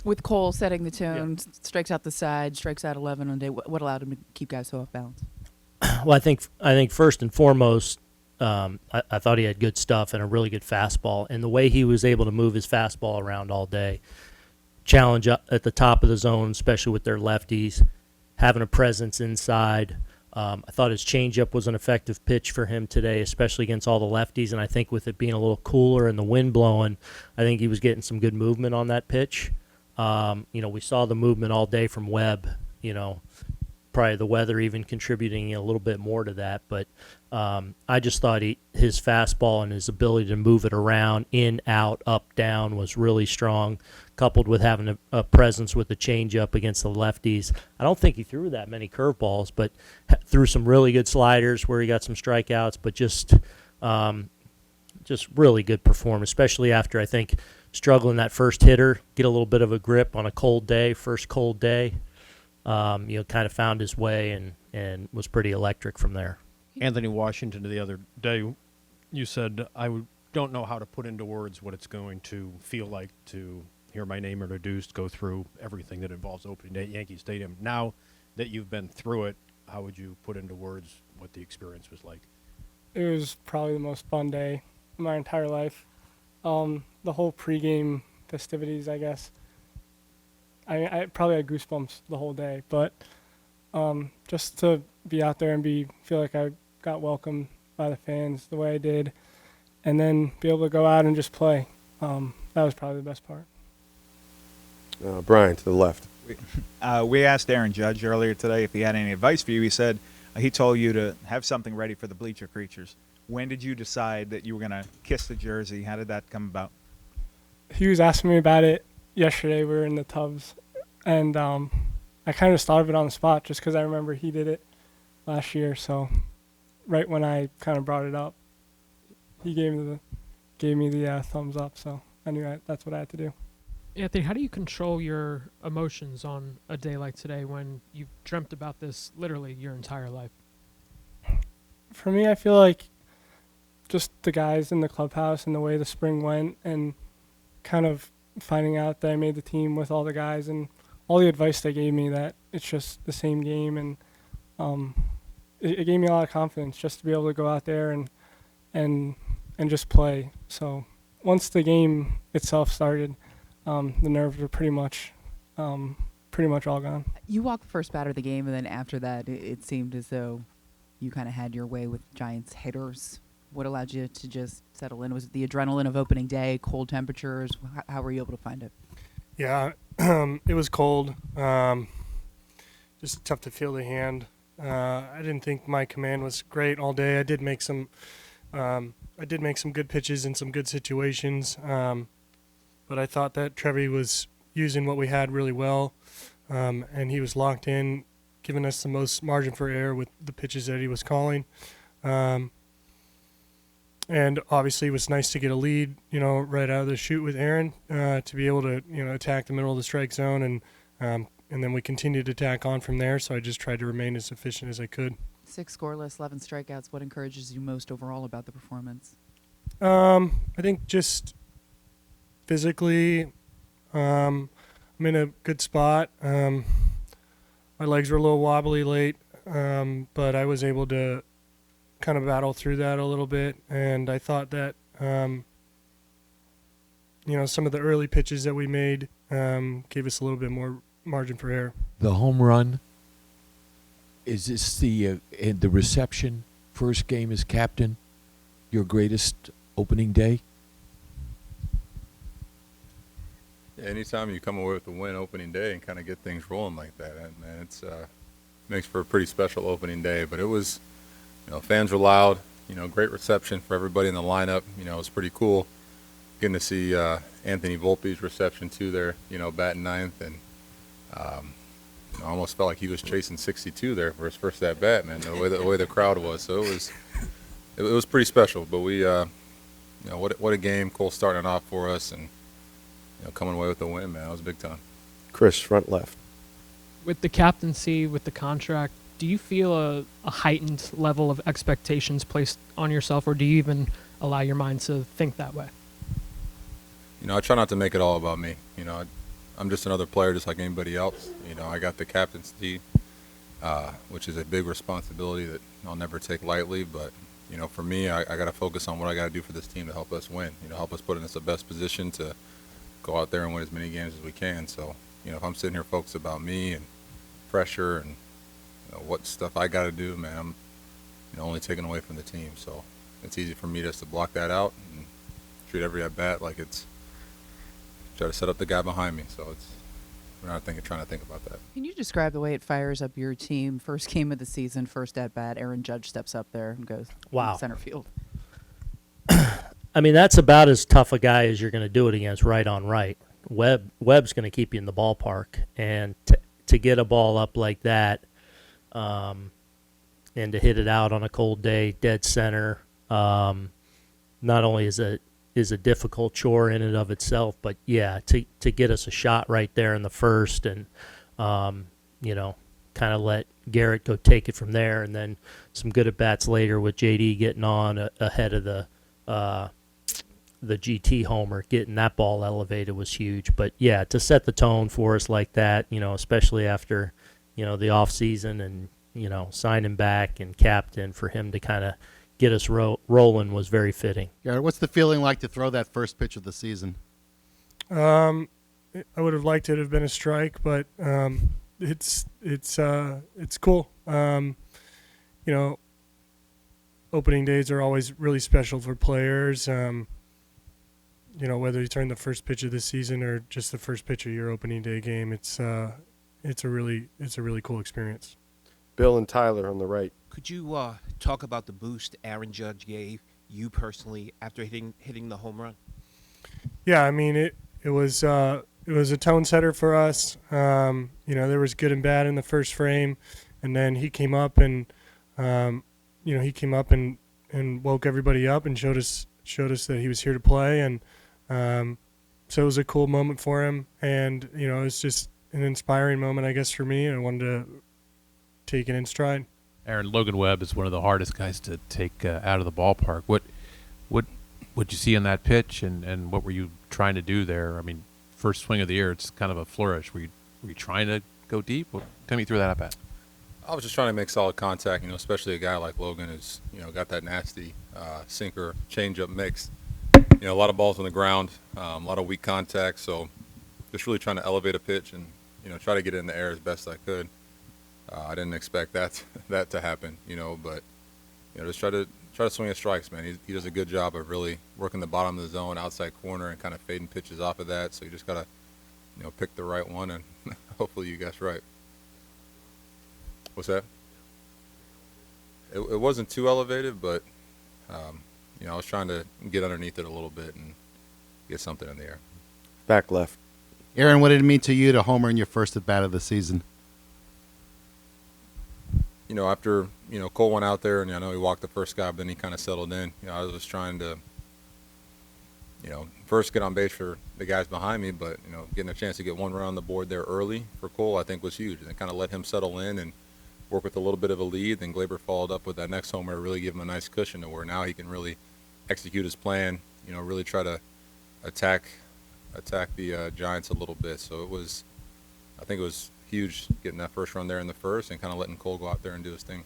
With Cole setting the tone, strikes out the side, strikes out 11 on day, what allowed him to keep guys so off balance? Well, I think first and foremost, I thought he had good stuff and a really good fastball, and the way he was able to move his fastball around all day, challenge up at the top of the zone, especially with their lefties, having a presence inside. I thought his changeup was an effective pitch for him today, especially against all the lefties, and I think with it being a little cooler and the wind blowing, I think he was getting some good movement on that pitch. We saw the movement all day from Webb, probably the weather even contributing a little bit more to that. But I just thought his fastball and his ability to move it around, in, out, up, down was really strong, coupled with having a presence with the changeup against the lefties. I don't think he threw that many curveballs, but threw some really good sliders where he got some strikeouts, but just really good performance, especially after, I think, struggling that first hitter, get a little bit of a grip on a cold day, first cold day. Kind of found his way and was pretty electric from there. Anthony Washington the other day, you said, don't know how to put into words what it's going to feel like to hear my name introduced, go through everything that involves opening day at Yankee Stadium. Now that you've been through it, how would you put into words what the experience was like? It was probably the most fun day of my entire life. The whole pregame festivities, I guess. I probably had goosebumps the whole day, but just to be out there and feel like I got welcomed by the fans the way I did, and then be able to go out and just play, that was probably the best part. Brian, to the left. We asked Aaron Judge earlier today if he had any advice for you. He said he told you to have something ready for the bleacher creatures. When did you decide that you were going to kiss the jersey? How did that come about? He was asking me about it yesterday. We were in the tubs, and I kind of just thought of it on the spot just because I remember he did it last year. So right when I kind of brought it up, he gave me the thumbs up. So I knew that's what I had to do. Anthony, how do you control your emotions on a day like today when you've dreamt about this literally your entire life? For me, I feel like just the guys in the clubhouse and the way the spring went, and kind of finding out that I made the team with all the guys and all the advice they gave me, that it's just the same game, and it gave me a lot of confidence just to be able to go out there and just play. So once the game itself started, the nerves were pretty much all gone. You walked the first batter of the game, and then after that, it seemed as though you kind of had your way with Giants hitters. What allowed you to just settle in? Was it the adrenaline of opening day, cold temperatures? How were you able to find it? Yeah, it was cold. Just tough to feel the hand. I didn't think my command was great all day. I did make some good pitches in some good situations. But I thought that Trevi was using what we had really well, and he was locked in, giving us the most margin for error with the pitches that he was calling. And obviously it was nice to get a lead, right out of the chute with Aaron, to be able to, attack the middle of the strike zone, and then we continued to attack on from there. So I just tried to remain as efficient as I could. 6 scoreless, 11 strikeouts. What encourages you most overall about the performance? I think just physically, I'm in a good spot. My legs were a little wobbly late, but I was able to kind of battle through that a little bit, and I thought that some of the early pitches that we made gave us a little bit more margin for error. The home run, is this the reception, first game as captain, your greatest opening day? Anytime you come away with a win opening day and kind of get things rolling like that, and it's makes for a pretty special opening day. But it was, fans were loud, great reception for everybody in the lineup. It was pretty cool getting to see Anthony Volpe's reception too there, batting ninth, and I almost felt like he was chasing 62 there for his first at bat, man. The way the crowd was, so it was pretty special. But we, what a game! Cole starting off for us, and coming away with a win, man. That was big time. Chris, front left. With the captaincy, with the contract, do you feel a heightened level of expectations placed on yourself, or do you even allow your mind to think that way? I try not to make it all about me. I'm just another player, just like anybody else. You know, I got the captaincy, which is a big responsibility that I'll never take lightly. But you know, for me, I got to focus on what I got to do for this team to help us win. You know, help us put in us the best position to go out there and win as many games as we can. So, you know, if I'm sitting here focused about me and pressure and what stuff I got to do, man, I'm only taking away from the team. So it's easy for me just to block that out and treat every at bat like it's try to set up the guy behind me. So we're not trying to think about that. Can you describe the way it fires up your team? First game of the season, first at bat, Aaron Judge steps up there and goes Wow. center field. I mean, that's about as tough a guy as you're going to do it against right on right. Webb's going to keep you in the ballpark. And to get a ball up like that and to hit it out on a cold day, dead center, not only is a difficult chore in and of itself, but, yeah, to get us a shot right there in the first and, kind of let Gerrit go take it from there, and then some good at-bats later with J.D. getting on ahead of the GT homer, getting that ball elevated was huge. But, yeah, to set the tone for us like that, especially after, the off season and, signing back and captain, for him to kind of get us rolling was very fitting. Gerrit, what's the feeling like to throw that first pitch of the season? I would have liked it to have been a strike, but it's cool. Opening days are always really special for players. Whether you turn the first pitch of the season or just the first pitch of your opening day game, it's a really cool experience. Bill and Tyler on the right. Could you talk about the boost Aaron Judge gave you personally after hitting the home run? Yeah, I mean it was a tone setter for us. There was good and bad in the first frame, and then he came up and woke everybody up and showed us that he was here to play, and so it was a cool moment for him, and it was just an inspiring moment, I guess, for me, and I wanted to take it in stride. Aaron, Logan Webb is one of the hardest guys to take out of the ballpark. What you see on that pitch, and what were you trying to do there? I mean, first swing of the year, it's kind of a flourish. Were you trying to go deep? Tell me through that at bat. I was just trying to make solid contact, especially a guy like Logan who's, got that nasty sinker changeup mix. A lot of balls on the ground, a lot of weak contact. So just really trying to elevate a pitch and, try to get it in the air as best I could. I didn't expect that to happen, but just try to swing at strikes, man. He does a good job of really working the bottom of the zone, outside corner, and kind of fading pitches off of that. So you just gotta, pick the right one, and hopefully you guess right. What's that? It wasn't too elevated, but I was trying to get underneath it a little bit and get something in the air. Back left. Aaron, what did it mean to you to homer in your first at bat of the season? After, Cole went out there and I know he walked the first guy, but then he kind of settled in. I was just trying to, first get on base for the guys behind me, but, getting a chance to get one run on the board there early for Cole, I think was huge. And kind of let him settle in and work with a little bit of a lead. Then Glaber followed up with that next homer to really give him a nice cushion to where now he can really execute his plan, really try to attack the Giants a little bit. So I think it was huge getting that first run there in the first and kind of letting Cole go out there and do his thing.